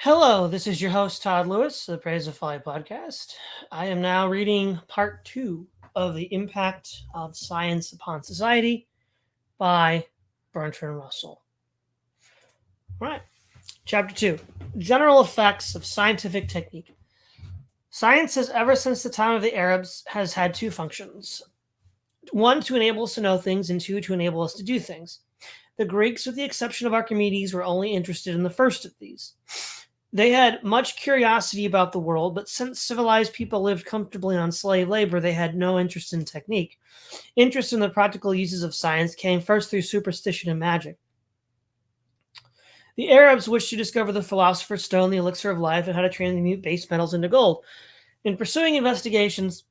Hello, this is your host, Todd Lewis, the Praise of Folly podcast. I am now reading part two of The Impact of Science Upon Society by Bertrand Russell. All right, chapter two General Effects of Scientific Technique. Science has, ever since the time of the Arabs, has had two functions: one, to enable us to know things, and two, to enable us to do things. The Greeks, with the exception of Archimedes, were only interested in the first of these. They had much curiosity about the world, but since civilized people lived comfortably on slave labor, they had no interest in technique. Interest in the practical uses of science came first through superstition and magic. The Arabs wished to discover the philosopher's stone, the elixir of life, and how to transmute base metals into gold. In pursuing investigations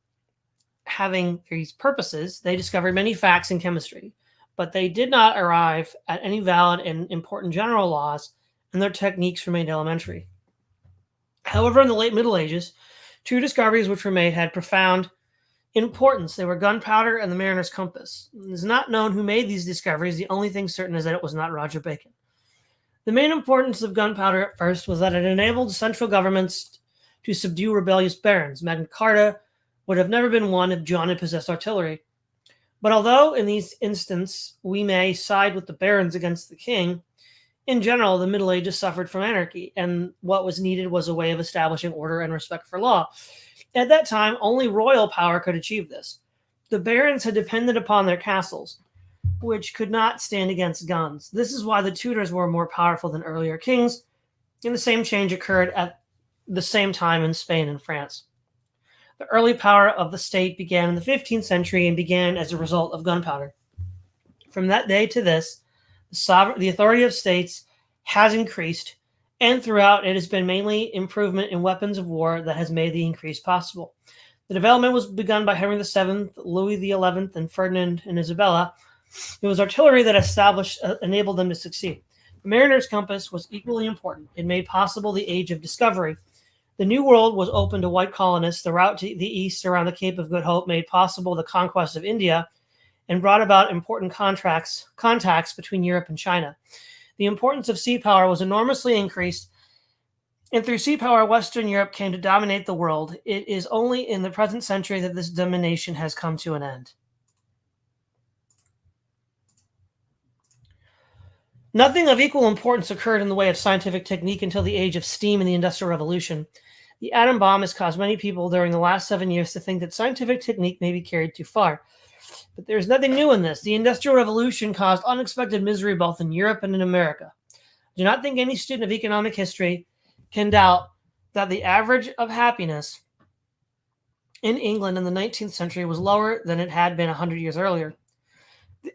having these purposes, they discovered many facts in chemistry, but they did not arrive at any valid and important general laws, and their techniques remained elementary. However, in the late Middle Ages, two discoveries which were made had profound importance. They were gunpowder and the mariner's compass. It is not known who made these discoveries. The only thing certain is that it was not Roger Bacon. The main importance of gunpowder at first was that it enabled central governments to subdue rebellious barons. Magna Carta would have never been won if John had possessed artillery. But although in these instances we may side with the barons against the king, in general, the Middle Ages suffered from anarchy, and what was needed was a way of establishing order and respect for law. At that time, only royal power could achieve this. The barons had depended upon their castles, which could not stand against guns. This is why the Tudors were more powerful than earlier kings, and the same change occurred at the same time in Spain and France. The early power of the state began in the 15th century and began as a result of gunpowder. From that day to this, the authority of states has increased, and throughout it has been mainly improvement in weapons of war that has made the increase possible. The development was begun by Henry VII, Louis XI, and Ferdinand and Isabella. It was artillery that enabled them to succeed. The mariner's compass was equally important. It made possible the age of discovery. The New World was open to white colonists. The route to the east around the Cape of Good Hope made possible the conquest of India and brought about important contacts between Europe and China. The importance of sea power was enormously increased, and through sea power, Western Europe came to dominate the world. It is only in the present century that this domination has come to an end. Nothing of equal importance occurred in the way of scientific technique until the age of steam and the Industrial Revolution. The atom bomb has caused many people during the last 7 years to think that scientific technique may be carried too far. But there is nothing new in this. The Industrial Revolution caused unexpected misery both in Europe and in America. I do not think any student of economic history can doubt that the average of happiness in England in the 19th century was lower than it had been 100 years earlier.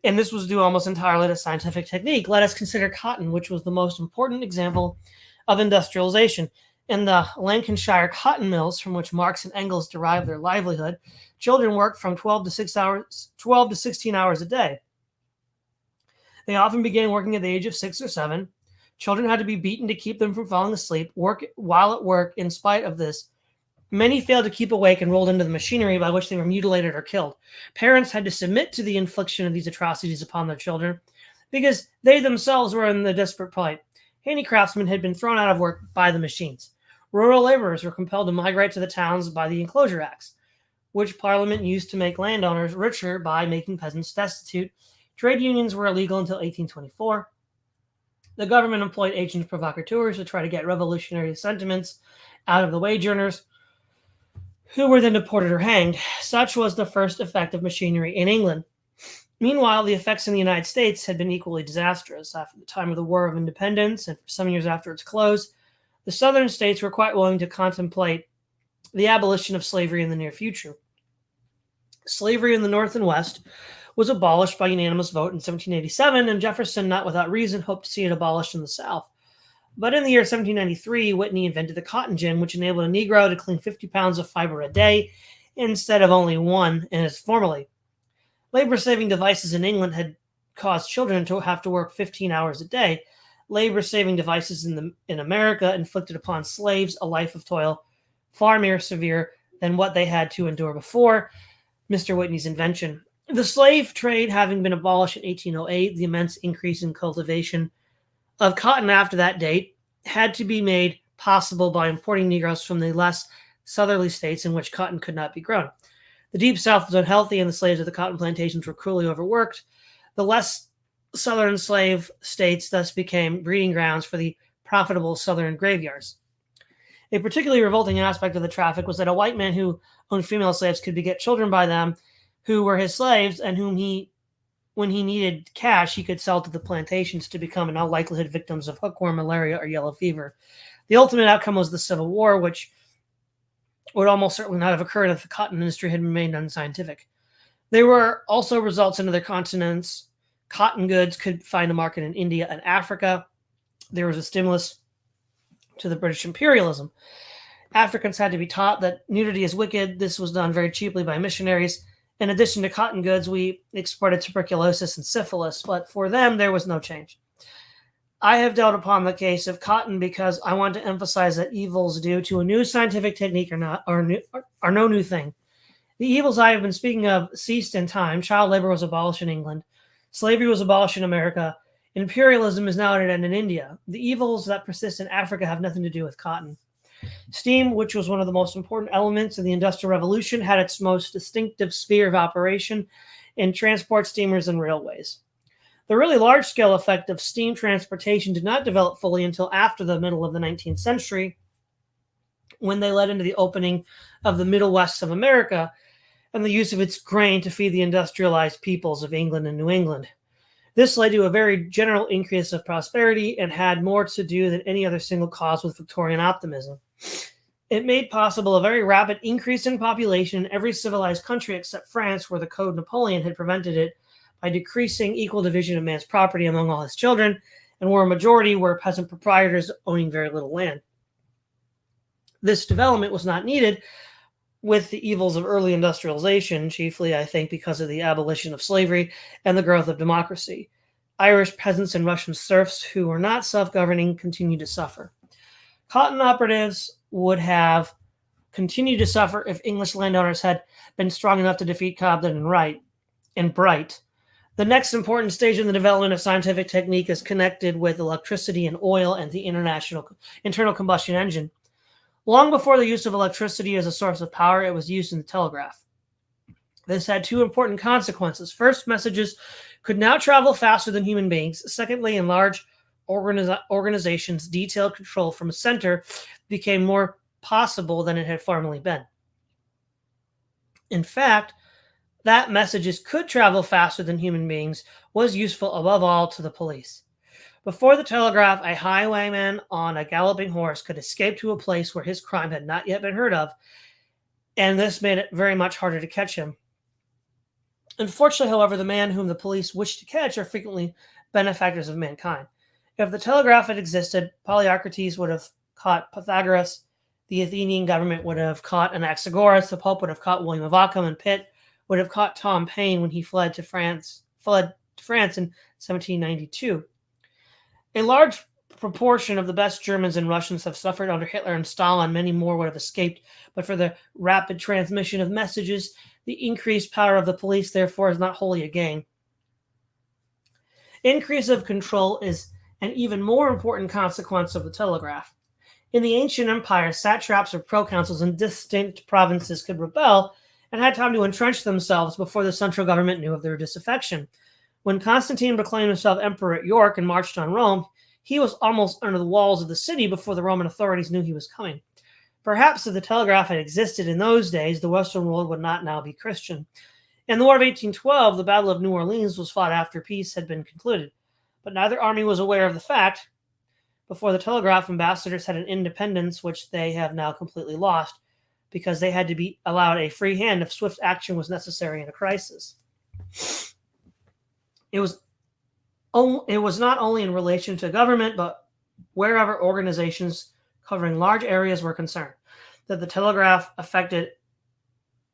And this was due almost entirely to scientific technique. Let us consider cotton, which was the most important example of industrialization. In the Lancashire cotton mills from which Marx and Engels derived their livelihood, children worked from 12 to 16 hours a day. They often began working at the age of 6 or 7. Children had to be beaten to keep them from falling asleep. While at work, in spite of this, many failed to keep awake and rolled into the machinery, by which they were mutilated or killed. Parents had to submit to the infliction of these atrocities upon their children because they themselves were in the desperate plight. Handicraftsmen had been thrown out of work by the machines. Rural laborers were compelled to migrate to the towns by the Enclosure Acts, which Parliament used to make landowners richer by making peasants destitute. Trade unions were illegal until 1824. The government employed agents provocateurs to try to get revolutionary sentiments out of the wage earners, who were then deported or hanged. Such was the first effect of machinery in England. Meanwhile, the effects in the United States had been equally disastrous. After the time of the War of Independence, and for some years after its close, the southern states were quite willing to contemplate the abolition of slavery in the near future. Slavery in the North and West was abolished by unanimous vote in 1787, and Jefferson, not without reason, hoped to see it abolished in the South. But in the year 1793, Whitney invented the cotton gin, which enabled a Negro to clean 50 pounds of fiber a day instead of only one, as formerly. Labor-saving devices in England had caused children to have to work 15 hours a day. Labor-saving devices in America inflicted upon slaves a life of toil far more severe than what they had to endure before Mr. Whitney's invention. The slave trade having been abolished in 1808, the immense increase in cultivation of cotton after that date had to be made possible by importing Negroes from the less southerly states in which cotton could not be grown. The Deep South was unhealthy, and the slaves of the cotton plantations were cruelly overworked. The less southern slave states thus became breeding grounds for the profitable southern graveyards. A particularly revolting aspect of the traffic was that a white man who owned female slaves could beget children by them who were his slaves and whom when he needed cash, he could sell to the plantations to become in all likelihood victims of hookworm, malaria, or yellow fever. The ultimate outcome was the Civil War, which would almost certainly not have occurred if the cotton industry had remained unscientific. There were also results in other continents. Cotton goods could find a market in India and Africa. There was a stimulus to the British imperialism. Africans had to be taught that nudity is wicked. This was done very cheaply by missionaries. In addition to cotton goods, we exported tuberculosis and syphilis, but for them, there was no change. I have dealt upon the case of cotton because I want to emphasize that evils due to a new scientific technique are no new thing. The evils I have been speaking of ceased in time. Child labor was abolished in England. Slavery was abolished in America. Imperialism is now at an end in India. The evils that persist in Africa have nothing to do with cotton. Steam, which was one of the most important elements of the Industrial Revolution, had its most distinctive sphere of operation in transport steamers and railways. The really large-scale effect of steam transportation did not develop fully until after the middle of the 19th century, when they led into the opening of the Middle West of America and the use of its grain to feed the industrialized peoples of England and New England. This led to a very general increase of prosperity and had more to do than any other single cause with Victorian optimism. It made possible a very rapid increase in population in every civilized country except France, where the Code Napoleon had prevented it by decreasing equal division of man's property among all his children, and where a majority were peasant proprietors owning very little land. This development was not needed with the evils of early industrialization, chiefly, I think, because of the abolition of slavery and the growth of democracy. Irish peasants and Russian serfs who were not self-governing continued to suffer. Cotton operatives would have continued to suffer if English landowners had been strong enough to defeat Cobden and Bright. The next important stage in the development of scientific technique is connected with electricity and oil and the internal combustion engine. Long before the use of electricity as a source of power, it was used in the telegraph. This had two important consequences. First, messages could now travel faster than human beings. Secondly, in large organizations, detailed control from a center became more possible than it had formerly been. In fact, that messages could travel faster than human beings was useful above all to the police. Before the telegraph, a highwayman on a galloping horse could escape to a place where his crime had not yet been heard of, and this made it very much harder to catch him. Unfortunately, however, the man whom the police wish to catch are frequently benefactors of mankind. If the telegraph had existed, Polyarchates would have caught Pythagoras, the Athenian government would have caught Anaxagoras, the Pope would have caught William of Ockham, and Pitt would have caught Tom Paine when he fled to France in 1792. A large proportion of the best Germans and Russians have suffered under Hitler and Stalin. Many more would have escaped, but for the rapid transmission of messages, the increased power of the police, therefore, is not wholly a gain. Increase of control is an even more important consequence of the telegraph. In the ancient empire, satraps or proconsuls in distinct provinces could rebel and had time to entrench themselves before the central government knew of their disaffection. When Constantine proclaimed himself emperor at York and marched on Rome, he was almost under the walls of the city before the Roman authorities knew he was coming. Perhaps if the telegraph had existed in those days, the Western world would not now be Christian. In the War of 1812, the Battle of New Orleans was fought after peace had been concluded, but neither army was aware of the fact. Before the telegraph, ambassadors had an independence which they have now completely lost, because they had to be allowed a free hand if swift action was necessary in a crisis. It was not only in relation to government, but wherever organizations covering large areas were concerned, that the telegraph affected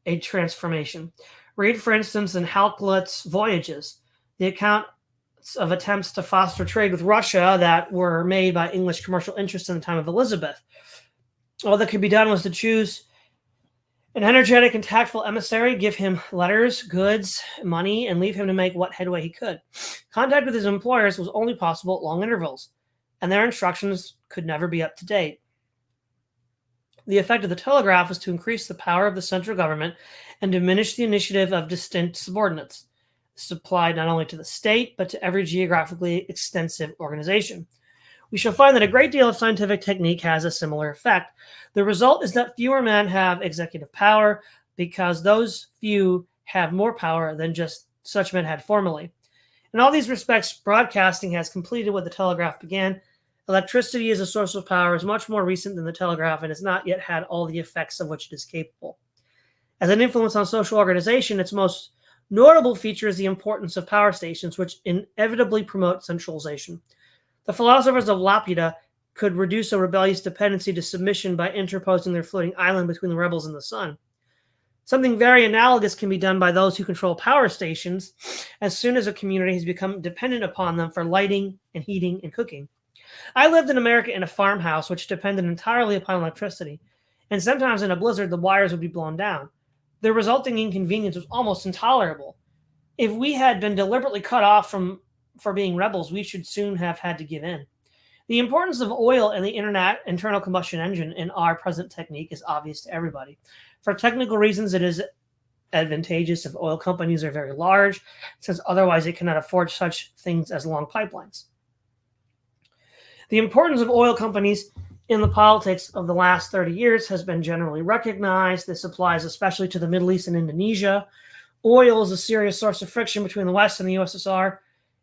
a transformation. Read, for instance, in Hakluyt's Voyages, the accounts of attempts to foster trade with Russia that were made by English commercial interests in the time of Elizabeth. All that could be done was to choose an energetic and tactful emissary, give him letters, goods, money, and leave him to make what headway he could. Contact with his employers was only possible at long intervals, and their instructions could never be up to date. The effect of the telegraph was to increase the power of the central government and diminish the initiative of distinct subordinates. This applied not only to the state, but to every geographically extensive organization. We shall find that a great deal of scientific technique has a similar effect. The result is that fewer men have executive power because those few have more power than just such men had formerly. In all these respects, broadcasting has completed what the telegraph began. Electricity as a source of power is much more recent than the telegraph and has not yet had all the effects of which it is capable. As an influence on social organization, its most notable feature is the importance of power stations, which inevitably promote centralization. The philosophers of Lapida could reduce a rebellious dependency to submission by interposing their floating island between the rebels and the sun. Something very analogous can be done by those who control power stations as soon as a community has become dependent upon them for lighting and heating and cooking. I lived in America in a farmhouse which depended entirely upon electricity, and sometimes in a blizzard the wires would be blown down. The resulting inconvenience was almost intolerable. If we had been deliberately cut off for being rebels, we should soon have had to give in. The importance of oil and the internal combustion engine in our present technique is obvious to everybody. For technical reasons, it is advantageous if oil companies are very large, since otherwise they cannot afford such things as long pipelines. The importance of oil companies in the politics of the last 30 years has been generally recognized. This applies especially to the Middle East and Indonesia. Oil is a serious source of friction between the West and the USSR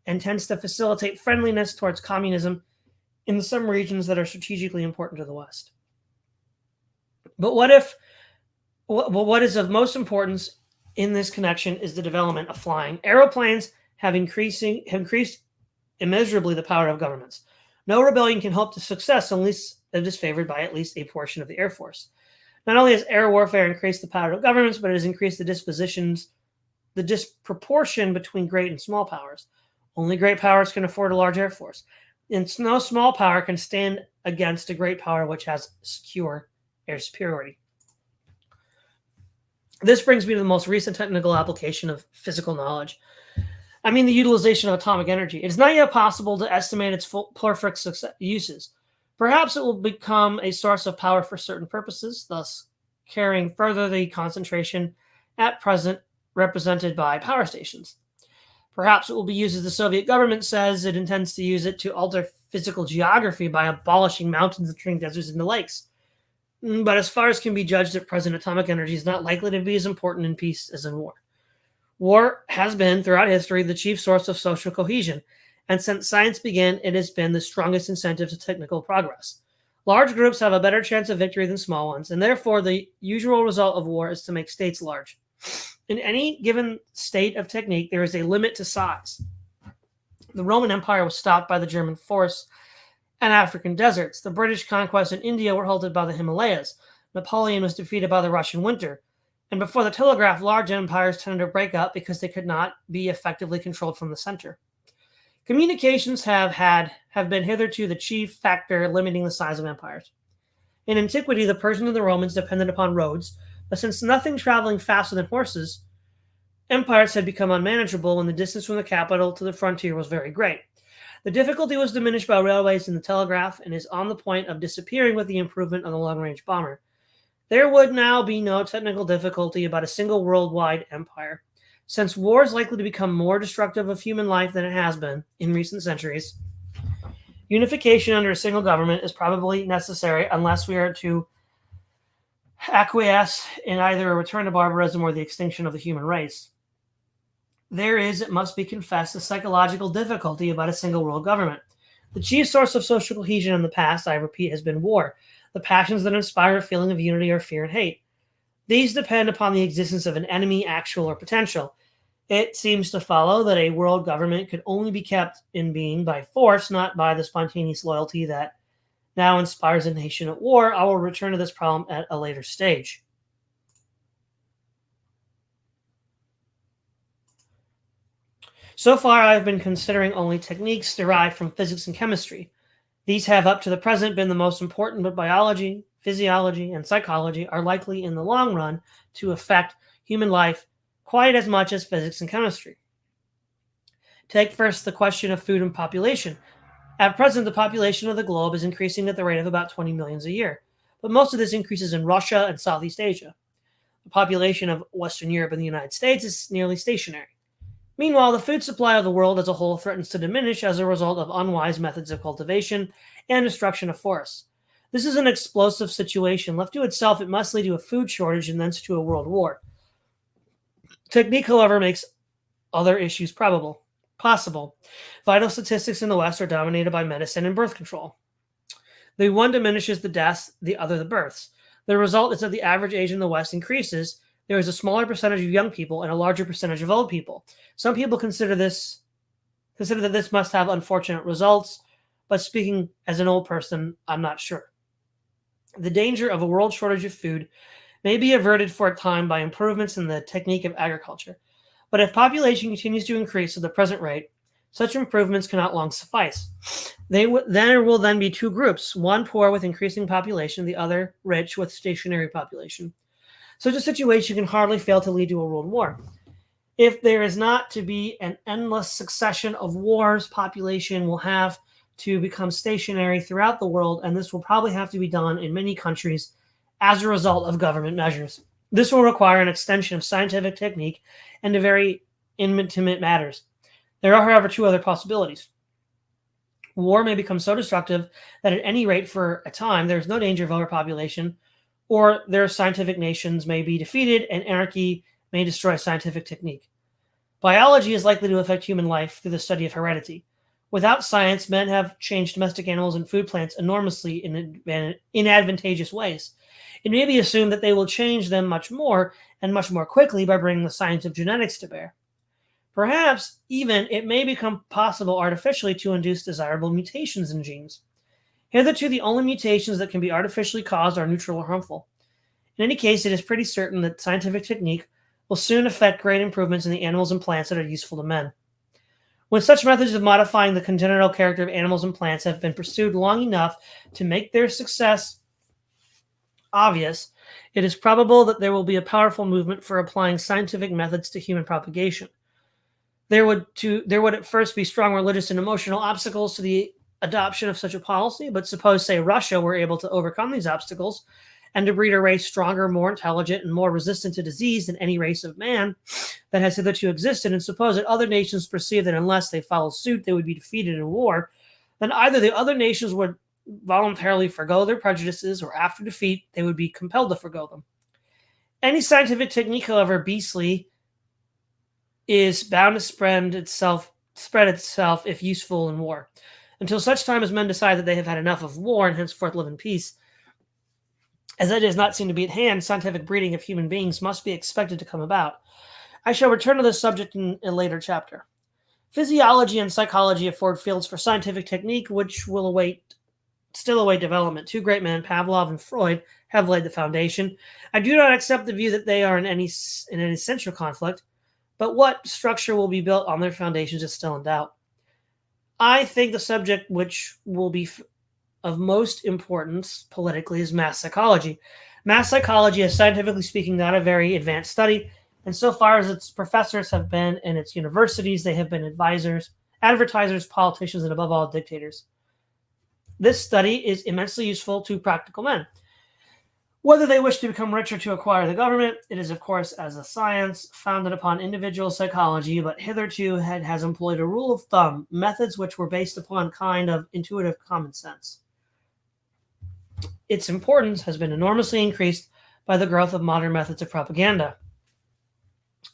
and tends to facilitate friendliness towards communism in some regions that are strategically important to the West. But what is of most importance in this connection is the development of flying. Aeroplanes have increased immeasurably the power of governments. No rebellion can hope to success unless it is favored by at least a portion of the Air Force. Not only has air warfare increased the power of governments, but it has increased the disproportion between great and small powers. Only great powers can afford a large air force. And no small power can stand against a great power which has secure air superiority. This brings me to the most recent technical application of physical knowledge. I mean the utilization of atomic energy. It is not yet possible to estimate its full perfect uses. Perhaps it will become a source of power for certain purposes, thus carrying further the concentration at present represented by power stations. Perhaps it will be used as the Soviet government says it intends to use it to alter physical geography by abolishing mountains and turning deserts into lakes. But as far as can be judged at present, atomic energy is not likely to be as important in peace as in war. War has been, throughout history, the chief source of social cohesion, and since science began, it has been the strongest incentive to technical progress. Large groups have a better chance of victory than small ones, and therefore the usual result of war is to make states large. In any given state of technique, there is a limit to size. The Roman Empire was stopped by the German force and African deserts. The British conquests in India were halted by the Himalayas. Napoleon was defeated by the Russian winter. And before the telegraph, large empires tended to break up because they could not be effectively controlled from the center. Communications have been hitherto the chief factor limiting the size of empires. In antiquity, the Persians and the Romans depended upon roads, but since nothing traveling faster than horses, empires had become unmanageable when the distance from the capital to the frontier was very great. The difficulty was diminished by railways and the telegraph and is on the point of disappearing with the improvement of the long-range bomber. There would now be no technical difficulty about a single worldwide empire. Since war is likely to become more destructive of human life than it has been in recent centuries, unification under a single government is probably necessary unless we are to acquiesce in either a return to barbarism or the extinction of the human race. There is, it must be confessed, a psychological difficulty about a single world government. The chief source of social cohesion in the past, I repeat, has been war. The passions that inspire a feeling of unity are fear and hate. These depend upon the existence of an enemy, actual or potential. It seems to follow that a world government could only be kept in being by force, not by the spontaneous loyalty that now inspires a nation at war. I will return to this problem at a later stage. So far, I have been considering only techniques derived from physics and chemistry. These have up to the present been the most important, but biology, physiology, and psychology are likely in the long run to affect human life quite as much as physics and chemistry. Take first the question of food and population. At present, the population of the globe is increasing at the rate of about 20 million a year. but most of this increases in Russia and Southeast Asia. The population of Western Europe and the United States is nearly stationary. Meanwhile, the food supply of the world as a whole threatens to diminish as a result of unwise methods of cultivation and destruction of forests. This is an explosive situation. Left to itself, it must lead to a food shortage and thence to a world war. Technique, however, makes other issues possible. Vital statistics in the West are dominated by medicine and birth control. The one diminishes the deaths, the other the births. The result is that the average age in the West increases. There is a smaller percentage of young people and a larger percentage of old people. Some people consider that this must have unfortunate results, but speaking as an old person, I'm not sure. The danger of a world shortage of food may be averted for a time by improvements in the technique of agriculture. But if population continues to increase at the present rate, such improvements cannot long suffice. There will then be two groups, one poor with increasing population, the other rich with stationary population. Such a situation can hardly fail to lead to a world war. If there is not to be an endless succession of wars, population will have to become stationary throughout the world, and this will probably have to be done in many countries as a result of government measures. This will require an extension of scientific technique into very intimate matters. There are, however, two other possibilities. War may become so destructive that at any rate for a time there is no danger of overpopulation, or their scientific nations may be defeated and anarchy may destroy scientific technique. Biology is likely to affect human life through the study of heredity. Without science, men have changed domestic animals and food plants enormously in inadvantageous ways. It may be assumed that they will change them much more and much more quickly by bringing the science of genetics to bear. Perhaps, even, it may become possible artificially to induce desirable mutations in genes. Hitherto, the only mutations that can be artificially caused are neutral or harmful. In any case, it is pretty certain that scientific technique will soon effect great improvements in the animals and plants that are useful to men. When such methods of modifying the congenital character of animals and plants have been pursued long enough to make their success obvious, it is probable that there will be a powerful movement for applying scientific methods to human propagation. There would at first be strong religious and emotional obstacles to the adoption of such a policy, but suppose, say, Russia were able to overcome these obstacles and to breed a race stronger, more intelligent, and more resistant to disease than any race of man that has hitherto existed, and suppose that other nations perceive that unless they follow suit, they would be defeated in war, then either the other nations would voluntarily forgo their prejudices, or after defeat, they would be compelled to forgo them. Any scientific technique, however beastly, is bound to spread itself if useful in war. Until such time as men decide that they have had enough of war and henceforth live in peace, as that does not seem to be at hand, scientific breeding of human beings must be expected to come about. I shall return to this subject in a later chapter. Physiology and psychology afford fields for scientific technique which will still await development. Two great men, Pavlov and Freud, have laid the foundation. I do not accept the view that they are in any central conflict, but what structure will be built on their foundations is still in doubt. I think the subject which will be of most importance politically is mass psychology. Mass psychology is, scientifically speaking, not a very advanced study, and so far as its professors have been in its universities, they have been advertisers, politicians, and above all, dictators. This study is immensely useful to practical men. Whether they wish to become rich or to acquire the government, it is, of course, as a science founded upon individual psychology, but hitherto has employed a rule of thumb, methods which were based upon kind of intuitive common sense. Its importance has been enormously increased by the growth of modern methods of propaganda.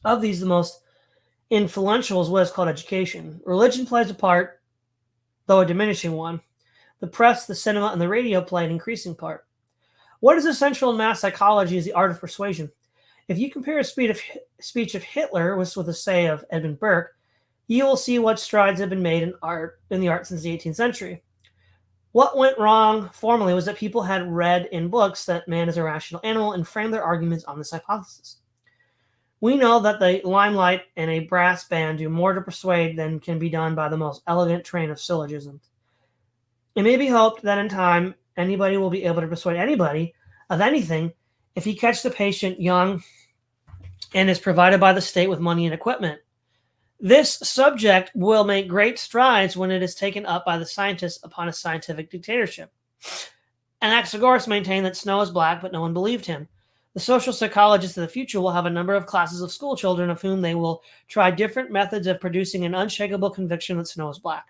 Of these, the most influential is what is called education. Religion plays a part, though a diminishing one. The press, the cinema, and the radio play an increasing part. What is essential in mass psychology is the art of persuasion. If you compare a speech of Hitler with a say of Edmund Burke, you will see what strides have been made in the art since the 18th century. What went wrong formerly was that people had read in books that man is a rational animal and framed their arguments on this hypothesis. We know that the limelight and a brass band do more to persuade than can be done by the most elegant train of syllogisms. It may be hoped that in time, anybody will be able to persuade anybody of anything if you catch the patient young and is provided by the state with money and equipment. This subject will make great strides when it is taken up by the scientists upon a scientific dictatorship. Anaxagoras maintained that snow is black, but no one believed him. The social psychologists of the future will have a number of classes of school children of whom they will try different methods of producing an unshakable conviction that snow is black.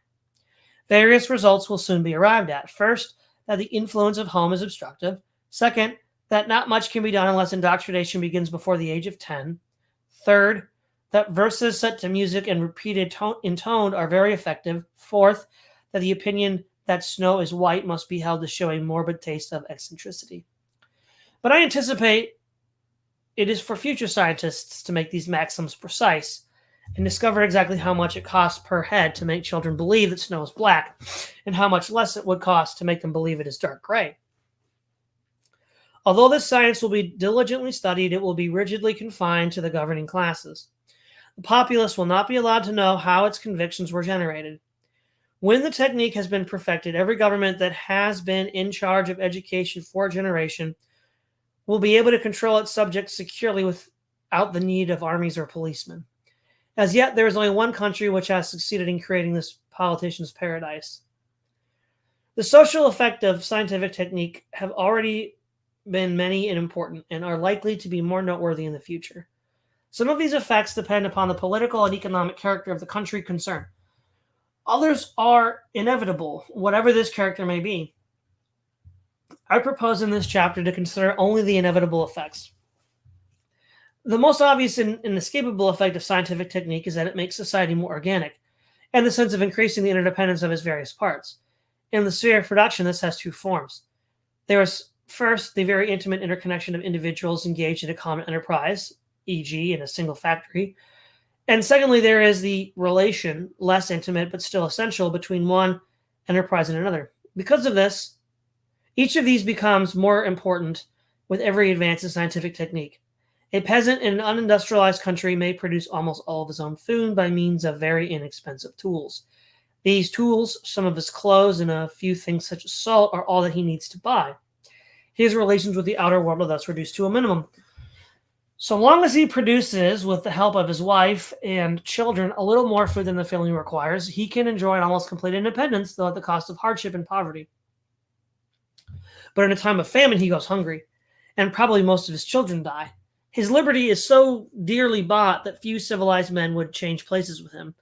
Various results will soon be arrived at. First, that the influence of home is obstructive. Second, that not much can be done unless indoctrination begins before the age of 10. Third, that verses set to music and repeated intoned are very effective. Fourth, that the opinion that snow is white must be held to show a morbid taste of eccentricity. But I anticipate it is for future scientists to make these maxims precise and discover exactly how much it costs per head to make children believe that snow is black and how much less it would cost to make them believe it is dark gray. Although this science will be diligently studied, it will be rigidly confined to the governing classes. The populace will not be allowed to know how its convictions were generated. When the technique has been perfected, every government that has been in charge of education for a generation will be able to control its subjects securely without the need of armies or policemen. As yet, there is only one country which has succeeded in creating this politician's paradise. The social effect of scientific technique have already been many and important and are likely to be more noteworthy in the future. Some of these effects depend upon the political and economic character of the country concerned. Others are inevitable, whatever this character may be. I propose in this chapter to consider only the inevitable effects. The most obvious and inescapable effect of scientific technique is that it makes society more organic, in the sense of increasing the interdependence of its various parts. In the sphere of production, this has two forms. There is first the very intimate interconnection of individuals engaged in a common enterprise, e.g., in a single factory. And secondly, there is the relation, less intimate but still essential, between one enterprise and another. Because of this, each of these becomes more important with every advance in scientific technique. A peasant in an unindustrialized country may produce almost all of his own food by means of very inexpensive tools. These tools, some of his clothes, and a few things such as salt are all that he needs to buy. His relations with the outer world are thus reduced to a minimum. So long as he produces, with the help of his wife and children, a little more food than the family requires, he can enjoy an almost complete independence, though at the cost of hardship and poverty. But in a time of famine, he goes hungry, and probably most of his children die. His liberty is so dearly bought that few civilized men would change places with him.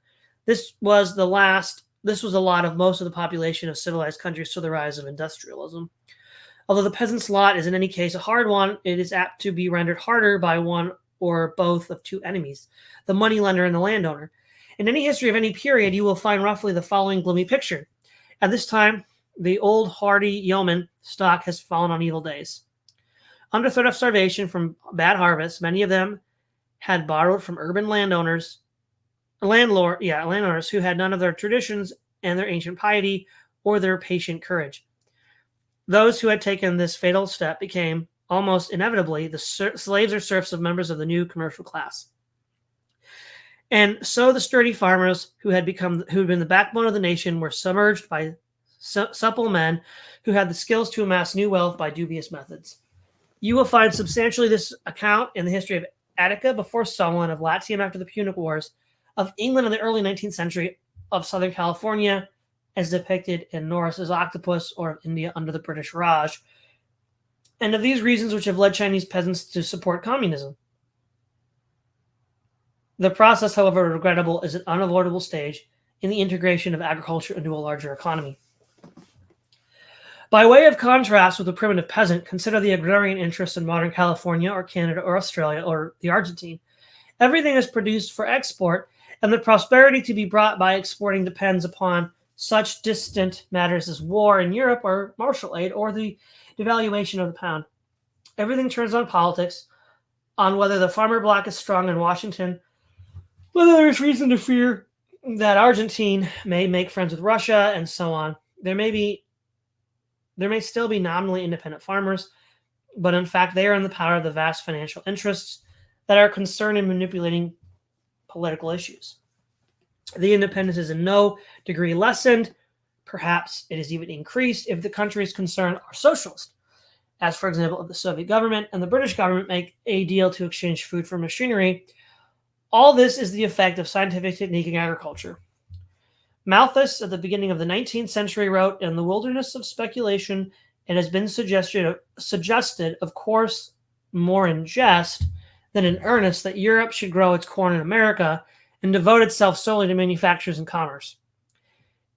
This was the lot of most of the population of civilized countries to the rise of industrialism. Although the peasant's lot is in any case a hard one, it is apt to be rendered harder by one or both of two enemies, the moneylender and the landowner. In any history of any period, you will find roughly the following gloomy picture. At this time, the old hardy yeoman stock has fallen on evil days. Under threat of starvation from bad harvests, many of them had borrowed from urban landlords who had none of their traditions and their ancient piety or their patient courage. Those who had taken this fatal step became, almost inevitably, the slaves or serfs of members of the new commercial class. And so the sturdy farmers who had been the backbone of the nation were submerged by supple men who had the skills to amass new wealth by dubious methods. You will find substantially this account in the history of Attica before Solon, of Latium after the Punic Wars, of England in the early 19th century, of Southern California, as depicted in Norris's Octopus, or of India under the British Raj, and of these reasons which have led Chinese peasants to support communism. The process, however regrettable, is an unavoidable stage in the integration of agriculture into a larger economy. By way of contrast with the primitive peasant, consider the agrarian interests in modern California or Canada or Australia or the Argentine. Everything is produced for export, and the prosperity to be brought by exporting depends upon such distant matters as war in Europe or martial aid or the devaluation of the pound. Everything turns on politics, on whether the farmer bloc is strong in Washington, whether there is reason to fear that Argentine may make friends with Russia, and so on. There may still be nominally independent farmers, but in fact they are in the power of the vast financial interests that are concerned in manipulating political issues. The independence is in no degree lessened. Perhaps it is even increased if the countries concerned are socialist, as for example if the Soviet government and the British government make a deal to exchange food for machinery. All this is the effect of scientific technique in agriculture. Malthus, at the beginning of the 19th century, wrote, "In the wilderness of speculation It has been suggested, of course, more in jest than in earnest, that Europe should grow its corn in America and devote itself solely to manufactures and commerce.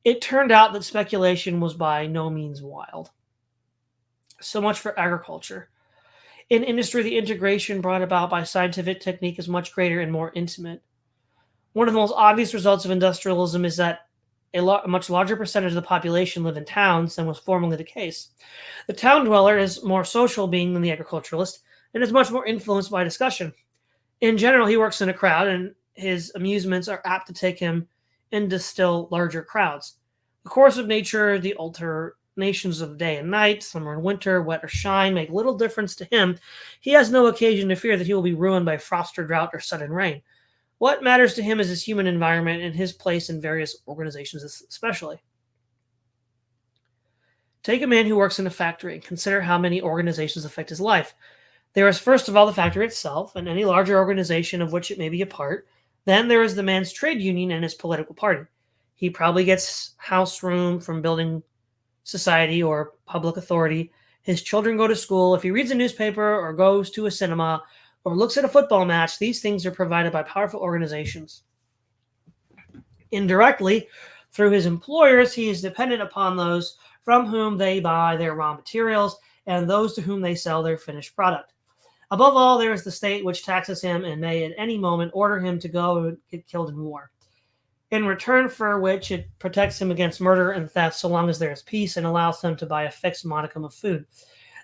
It turned out that speculation was by no means wild. So much for agriculture. In industry, the integration brought about by scientific technique is much greater and more intimate. One of the most obvious results of industrialism is that a much larger percentage of the population live in towns than was formerly the case. The town dweller is more social being than the agriculturalist and is much more influenced by discussion. In general, he works in a crowd, and his amusements are apt to take him into still larger crowds. The course of nature, the alternations of day and night, summer and winter, wet or shine, make little difference to him. He has no occasion to fear that he will be ruined by frost or drought or sudden rain. What matters to him is his human environment and his place in various organizations, especially. Take a man who works in a factory and consider how many organizations affect his life. There is, first of all, the factory itself and any larger organization of which it may be a part. Then there is the man's trade union and his political party. He probably gets house room from building society or public authority. His children go to school. If he reads a newspaper or goes to a cinema or looks at a football match, these things are provided by powerful organizations. Indirectly, through his employers, he is dependent upon those from whom they buy their raw materials and those to whom they sell their finished product. Above all, there is the state, which taxes him and may at any moment order him to go and get killed in war, in return for which it protects him against murder and theft so long as there is peace and allows him to buy a fixed modicum of food.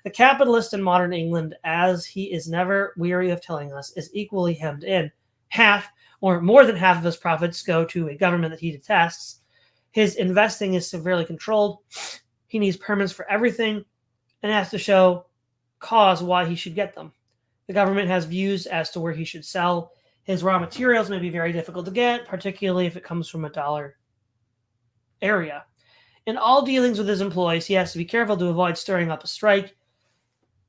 The capitalist in modern England, as he is never weary of telling us, is equally hemmed in. Half, or more than half of his profits go to a government that he detests. His investing is severely controlled. He needs permits for everything and has to show cause why he should get them. The government has views as to where he should sell. His raw materials may be very difficult to get, particularly if it comes from a dollar area. In all dealings with his employees, he has to be careful to avoid stirring up a strike.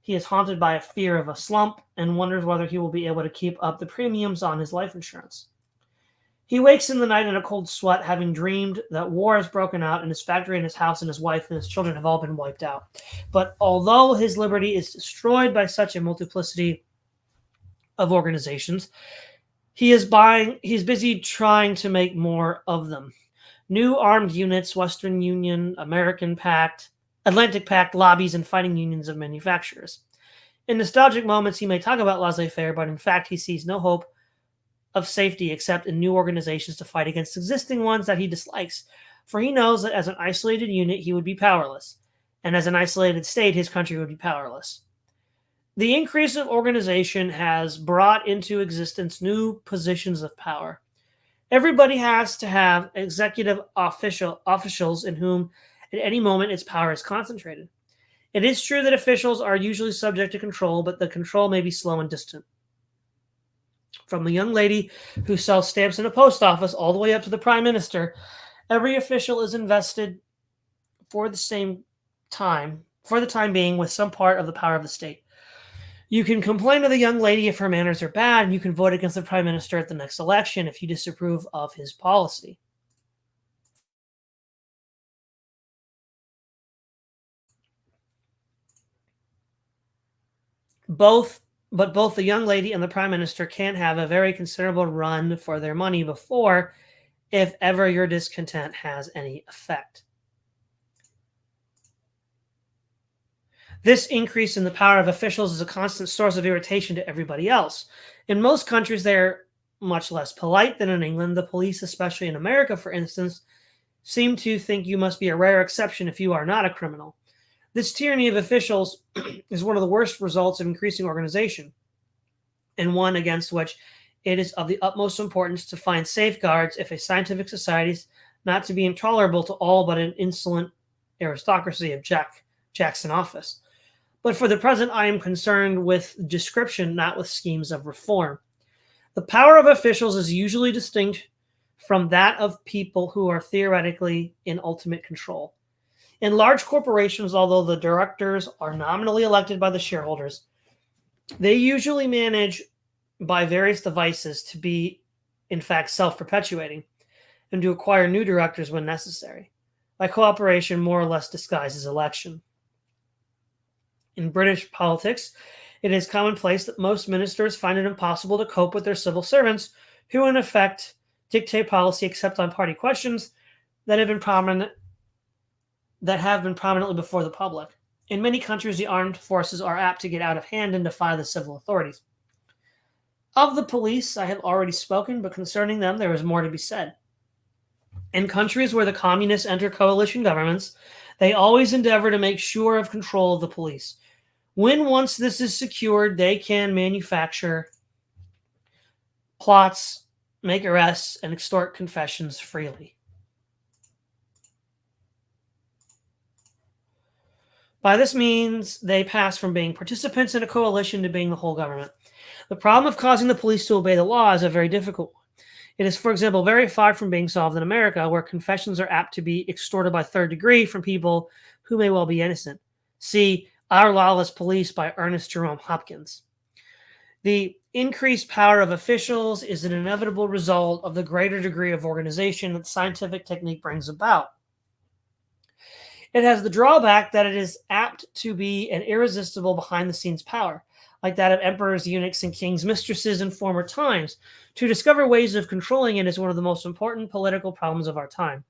He is haunted by a fear of a slump and wonders whether he will be able to keep up the premiums on his life insurance. He wakes in the night in a cold sweat, having dreamed that war has broken out in his factory and his house and his wife and his children have all been wiped out. But although his liberty is destroyed by such a multiplicity of organizations, he's busy trying to make more of them. New armed units, Western Union, Atlantic Pact lobbies, and fighting unions of manufacturers. In nostalgic moments, he may talk about laissez-faire, but in fact, he sees no hope of safety except in new organizations to fight against existing ones that he dislikes, for he knows that as an isolated unit, he would be powerless, and as an isolated state, his country would be powerless. The increase of organization has brought into existence new positions of power. Everybody has to have executive officials in whom at any moment its power is concentrated. It is true that officials are usually subject to control, but the control may be slow and distant. From the young lady who sells stamps in a post office all the way up to the prime minister, every official is invested for the time being, with some part of the power of the state. You can complain to the young lady if her manners are bad, and you can vote against the prime minister at the next election if you disapprove of his policy. Both the young lady and the prime minister can have a very considerable run for their money before, if ever, your discontent has any effect. This increase in the power of officials is a constant source of irritation to everybody else. In most countries, they're much less polite than in England. The police, especially in America, for instance, seem to think you must be a rare exception if you are not a criminal. This tyranny of officials is one of the worst results of increasing organization, and one against which it is of the utmost importance to find safeguards if a scientific society is not to be intolerable to all but an insolent aristocracy of jacks in office. But for the present, I am concerned with description, not with schemes of reform. The power of officials is usually distinct from that of people who are theoretically in ultimate control. In large corporations, although the directors are nominally elected by the shareholders, they usually manage by various devices to be, in fact, self-perpetuating and to acquire new directors when necessary, by cooperation more or less disguised as election. In British politics, it is commonplace that most ministers find it impossible to cope with their civil servants, who in effect dictate policy except on party questions that have been prominently before the public. In many countries, the armed forces are apt to get out of hand and defy the civil authorities. Of the police, I have already spoken, but concerning them, there is more to be said. In countries where the communists enter coalition governments, they always endeavor to make sure of control of the police. When once this is secured, they can manufacture plots, make arrests, and extort confessions freely. By this means, they pass from being participants in a coalition to being the whole government. The problem of causing the police to obey the law is a very difficult one. It is, for example, very far from being solved in America, where confessions are apt to be extorted by third degree from people who may well be innocent. See Our Lawless Police by Ernest Jerome Hopkins. The increased power of officials is an inevitable result of the greater degree of organization that scientific technique brings about. It has the drawback that it is apt to be an irresistible behind-the-scenes power, like that of emperors, eunuchs, and kings' mistresses in former times. To discover ways of controlling it is one of the most important political problems of our time.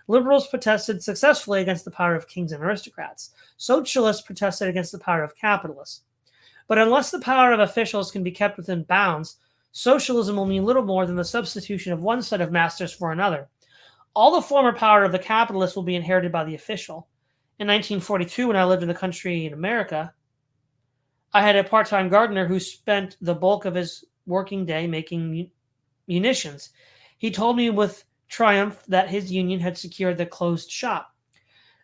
Liberals protested successfully against the power of kings and aristocrats. Socialists protested against the power of capitalists. But unless the power of officials can be kept within bounds, socialism will mean little more than the substitution of one set of masters for another. All the former power of the capitalists will be inherited by the official. In 1942, when I lived in the country in America, I had a part-time gardener who spent the bulk of his working day making munitions. He told me with triumph that his union had secured the closed shop.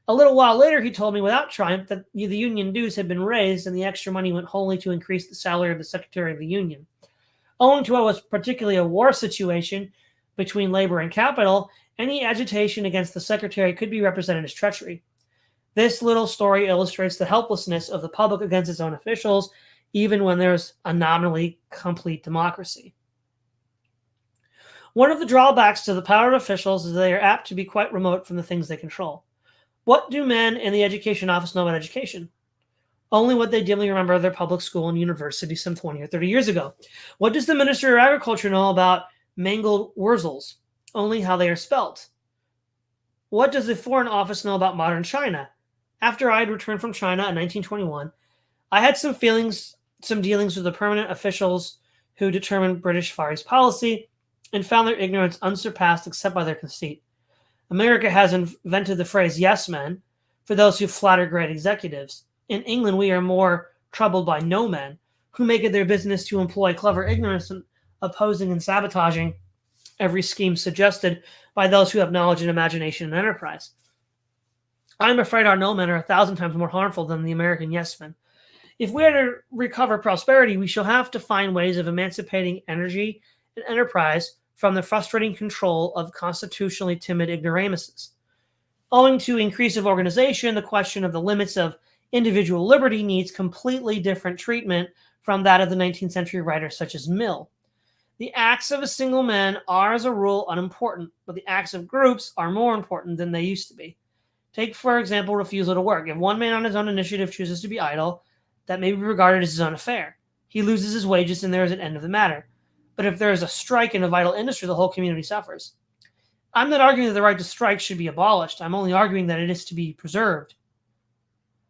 A little while later, he told me without triumph that the union dues had been raised and the extra money went wholly to increase the salary of the secretary of the union. Owing to what was particularly a war situation between labor and capital, any agitation against the secretary could be represented as treachery. This little story illustrates the helplessness of the public against its own officials, even when there's a nominally complete democracy. One of the drawbacks to the power of officials is that they are apt to be quite remote from the things they control. What do men in the education office know about education? Only what they dimly remember of their public school and university some 20 or 30 years ago. What does the Minister of Agriculture know about mangled wurzels? Only how they are spelt. What does the Foreign Office know about modern China? After I had returned from China in 1921, I had some dealings with the permanent officials who determined British Far East policy and found their ignorance unsurpassed except by their conceit. America has invented the phrase yes men for those who flatter great executives. In England, we are more troubled by no men who make it their business to employ clever ignorance in opposing and sabotaging every scheme suggested by those who have knowledge and imagination and enterprise. I'm afraid our no men are 1,000 times more harmful than the American yes men. If we are to recover prosperity, we shall have to find ways of emancipating energy and enterprise from the frustrating control of constitutionally timid ignoramuses. Owing to increase of organization, the question of the limits of individual liberty needs completely different treatment from that of the 19th century writers such as Mill. The acts of a single man are, as a rule, unimportant, but the acts of groups are more important than they used to be. Take, for example, refusal to work. If one man on his own initiative chooses to be idle, that may be regarded as his own affair. He loses his wages and there is an end of the matter. But if there is a strike in a vital industry, the whole community suffers. I'm not arguing that the right to strike should be abolished. I'm only arguing that it is to be preserved.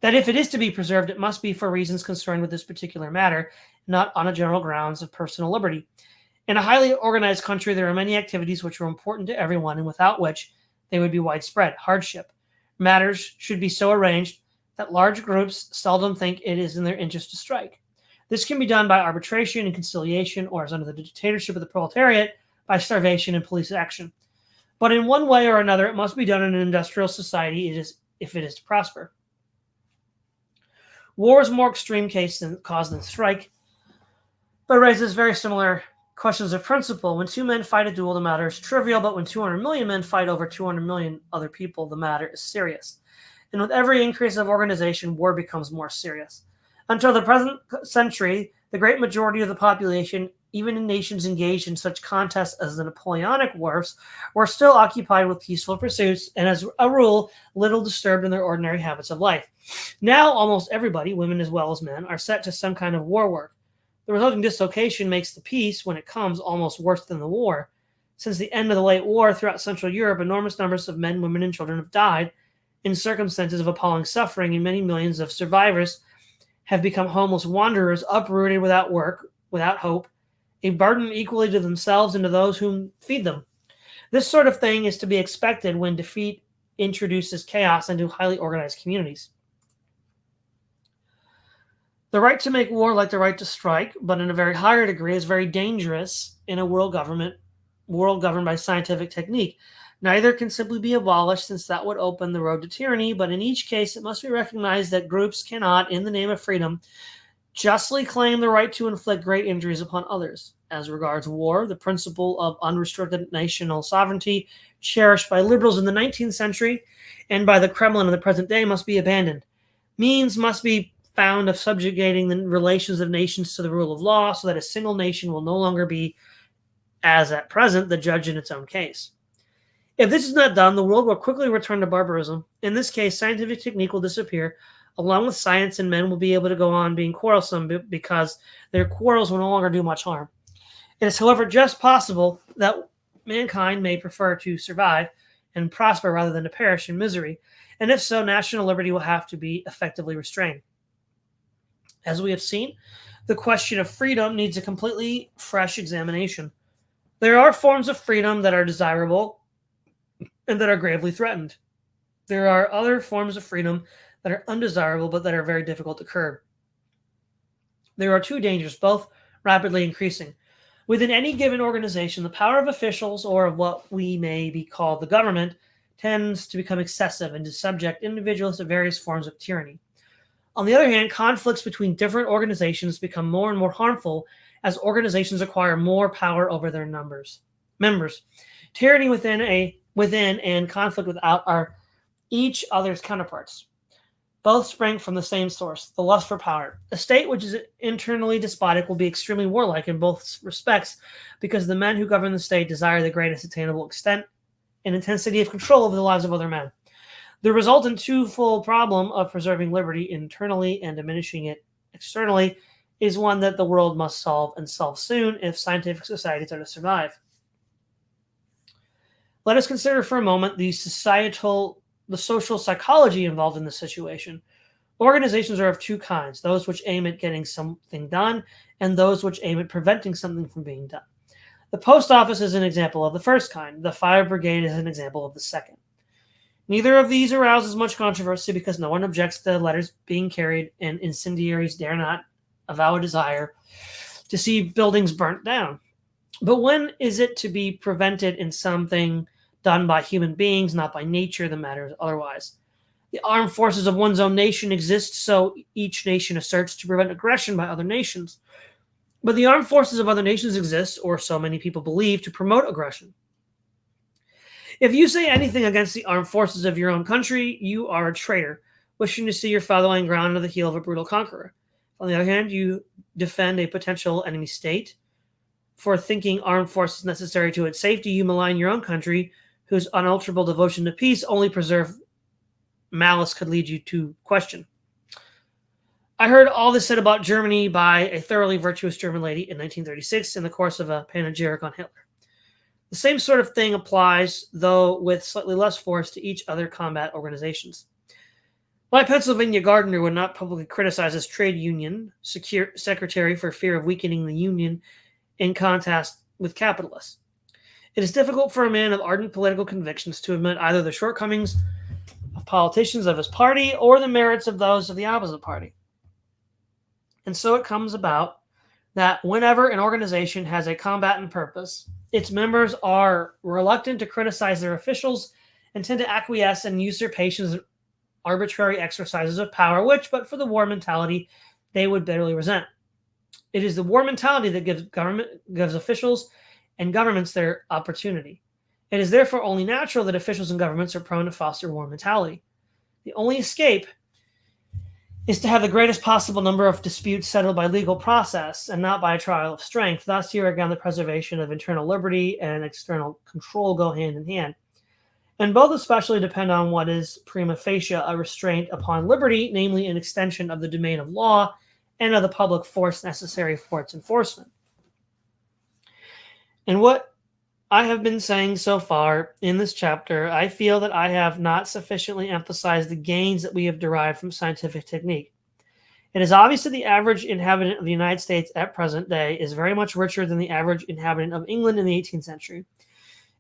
That if it is to be preserved, it must be for reasons concerned with this particular matter, not on a general grounds of personal liberty. In a highly organized country, there are many activities which are important to everyone and without which they would be widespread hardship. Matters should be so arranged that large groups seldom think it is in their interest to strike. This can be done by arbitration and conciliation, or as under the dictatorship of the proletariat, by starvation and police action. But in one way or another, it must be done in an industrial society if it is to prosper. War is a more extreme cause than strike, but raises very similar questions of principle. When two men fight a duel, the matter is trivial, but when 200 million men fight over 200 million other people, the matter is serious. And with every increase of organization, war becomes more serious. Until the present century, the great majority of the population even in nations engaged in such contests as the Napoleonic Wars, were still occupied with peaceful pursuits and, as a rule, little disturbed in their ordinary habits of life. Now, almost everybody, women as well as men, are set to some kind of war work. The resulting dislocation makes the peace, when it comes, almost worse than the war. Since the end of the late war, throughout Central Europe, enormous numbers of men, women, and children have died in circumstances of appalling suffering, and many millions of survivors have become homeless wanderers, uprooted without work, without hope, a burden equally to themselves and to those whom feed them. This sort of thing is to be expected when defeat introduces chaos into highly organized communities. The right to make war, like the right to strike, but in a very higher degree, is very dangerous in a world governed by scientific technique. Neither can simply be abolished, since that would open the road to tyranny, but in each case it must be recognized that groups cannot, in the name of freedom, justly claim the right to inflict great injuries upon others. As regards war, the principle of unrestricted national sovereignty, cherished by liberals in the 19th century and by the Kremlin in the present day, must be abandoned. Means must be found of subjugating the relations of nations to the rule of law, so that a single nation will no longer be, as at present, the judge in its own case. If this is not done, the world will quickly return to barbarism. In this case, scientific technique will disappear, along with science, and men will be able to go on being quarrelsome because their quarrels will no longer do much harm. It is, however, just possible that mankind may prefer to survive and prosper rather than to perish in misery, and if so, national liberty will have to be effectively restrained. As we have seen, the question of freedom needs a completely fresh examination. There are forms of freedom that are desirable and that are gravely threatened. There are other forms of freedom that are undesirable but that are very difficult to curb. There are two dangers, both rapidly increasing. Within any given organization, the power of officials, or of what we may be called the government, tends to become excessive and to subject individuals to various forms of tyranny. On the other hand, conflicts between different organizations become more and more harmful as organizations acquire more power over their members. Tyranny within and conflict without are each other's counterparts. Both spring from the same source, the lust for power. A state which is internally despotic will be extremely warlike in both respects, because the men who govern the state desire the greatest attainable extent and intensity of control over the lives of other men. The resultant twofold problem of preserving liberty internally and diminishing it externally is one that the world must solve, and solve soon, if scientific societies are to survive. Let us consider for a moment the social psychology involved in this situation. Organizations are of two kinds: those which aim at getting something done, and those which aim at preventing something from being done. The post office is an example of the first kind. The fire brigade is an example of the second. Neither of these arouses much controversy, because no one objects to letters being carried, and incendiaries dare not avow a desire to see buildings burnt down. But when is it to be prevented in something done by human beings, not by nature, the matter is otherwise. The armed forces of one's own nation exist, so each nation asserts, to prevent aggression by other nations. But the armed forces of other nations exist, or so many people believe, to promote aggression. If you say anything against the armed forces of your own country, you are a traitor, wishing to see your fatherland ground under the heel of a brutal conqueror. On the other hand, you defend a potential enemy state. For thinking armed forces necessary to its safety, you malign your own country, whose unalterable devotion to peace only preserved malice could lead you to question. I heard all this said about Germany by a thoroughly virtuous German lady in 1936 in the course of a panegyric on Hitler. The same sort of thing applies, though with slightly less force, to each other combat organizations. My Pennsylvania gardener would not publicly criticize his trade union secretary for fear of weakening the union in contrast with capitalists. It is difficult for a man of ardent political convictions to admit either the shortcomings of politicians of his party or the merits of those of the opposite party. And so it comes about that whenever an organization has a combatant purpose, its members are reluctant to criticize their officials and tend to acquiesce in usurpations and arbitrary exercises of power, which, but for the war mentality, they would bitterly resent. It is the war mentality that gives officials and governments their opportunity. It is therefore only natural that officials and governments are prone to foster war mentality. The only escape is to have the greatest possible number of disputes settled by legal process and not by a trial of strength. Thus, here again, the preservation of internal liberty and external control go hand in hand. And both especially depend on what is prima facie a restraint upon liberty, namely an extension of the domain of law and of the public force necessary for its enforcement. And what I have been saying so far in this chapter, I feel that I have not sufficiently emphasized the gains that we have derived from scientific technique. It is obvious that the average inhabitant of the United States at present day is very much richer than the average inhabitant of England in the 18th century.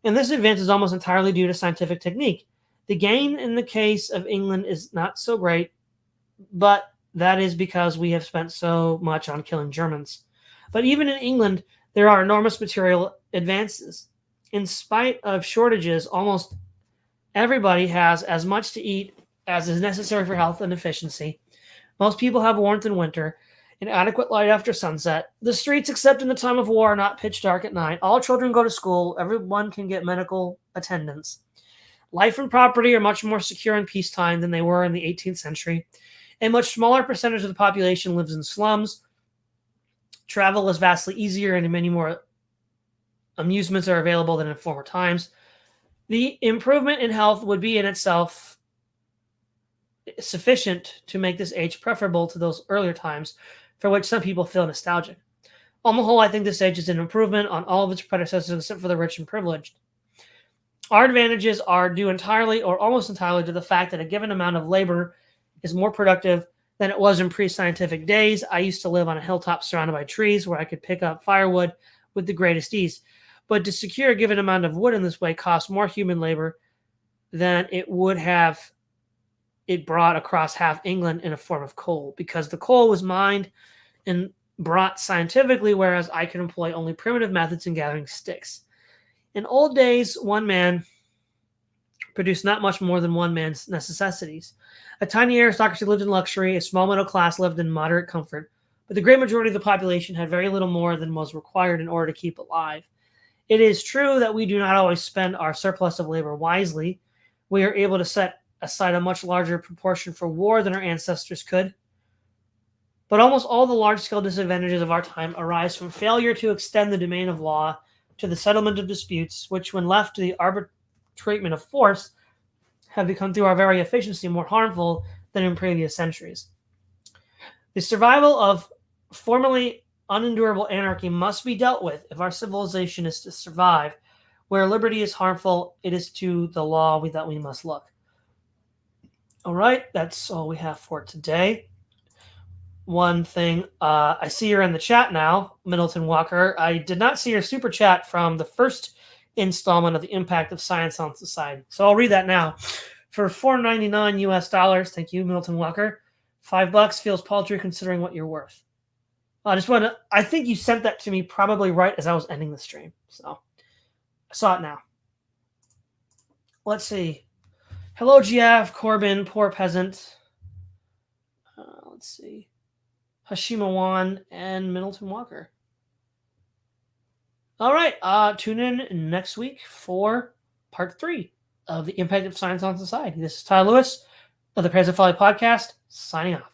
And this advance is almost entirely due to scientific technique. The gain in the case of England is not so great, but that is because we have spent so much on killing Germans. But even in England, there are enormous material advances. In spite of shortages, almost everybody has as much to eat as is necessary for health and efficiency. Most people have warmth in winter and adequate light after sunset. The streets, except in the time of war, are not pitch dark at night. All children go to school. Everyone can get medical attendance. Life and property are much more secure in peacetime than they were in the 18th century. A much smaller percentage of the population lives in slums. Travel is vastly easier and many more amusements are available than in former times. The improvement in health would be in itself sufficient to make this age preferable to those earlier times, for which some people feel nostalgic. On the whole, I think this age is an improvement on all of its predecessors except for the rich and privileged. Our advantages are due entirely or almost entirely to the fact that a given amount of labor is more productive than it was in pre-scientific days. I used to live on a hilltop surrounded by trees where I could pick up firewood with the greatest ease. But to secure a given amount of wood in this way costs more human labor than it would have it brought across half England in a form of coal, because the coal was mined and brought scientifically, whereas I could employ only primitive methods in gathering sticks. In old days, one man produced not much more than one man's necessities. A tiny aristocracy lived in luxury, a small middle class lived in moderate comfort, but the great majority of the population had very little more than was required in order to keep alive. It is true that we do not always spend our surplus of labor wisely. We are able to set aside a much larger proportion for war than our ancestors could. But almost all the large-scale disadvantages of our time arise from failure to extend the domain of law to the settlement of disputes, which, when left to the arbitrament of force, have become through our very efficiency more harmful than in previous centuries. The survival of formerly unendurable anarchy must be dealt with if our civilization is to survive. Where liberty is harmful, it is to the law that we must look. All right, that's all we have for today. One thing, I see you're in the chat now, Middleton Walker. I did not see your super chat from the first installment of the Impact of Science on Society. So I'll read that now. For $4.99 US, thank you, Middleton Walker. $5 feels paltry considering what you're worth. I think you sent that to me probably right as I was ending the stream. So I saw it now. Let's see. Hello, GF, Corbin, Poor Peasant. Let's see. Hashima Wan and Middleton Walker. All right. Tune in next week for part 3 of the Impact of Science on Society. This is Ty Lewis of the Pears of Folly podcast, signing off.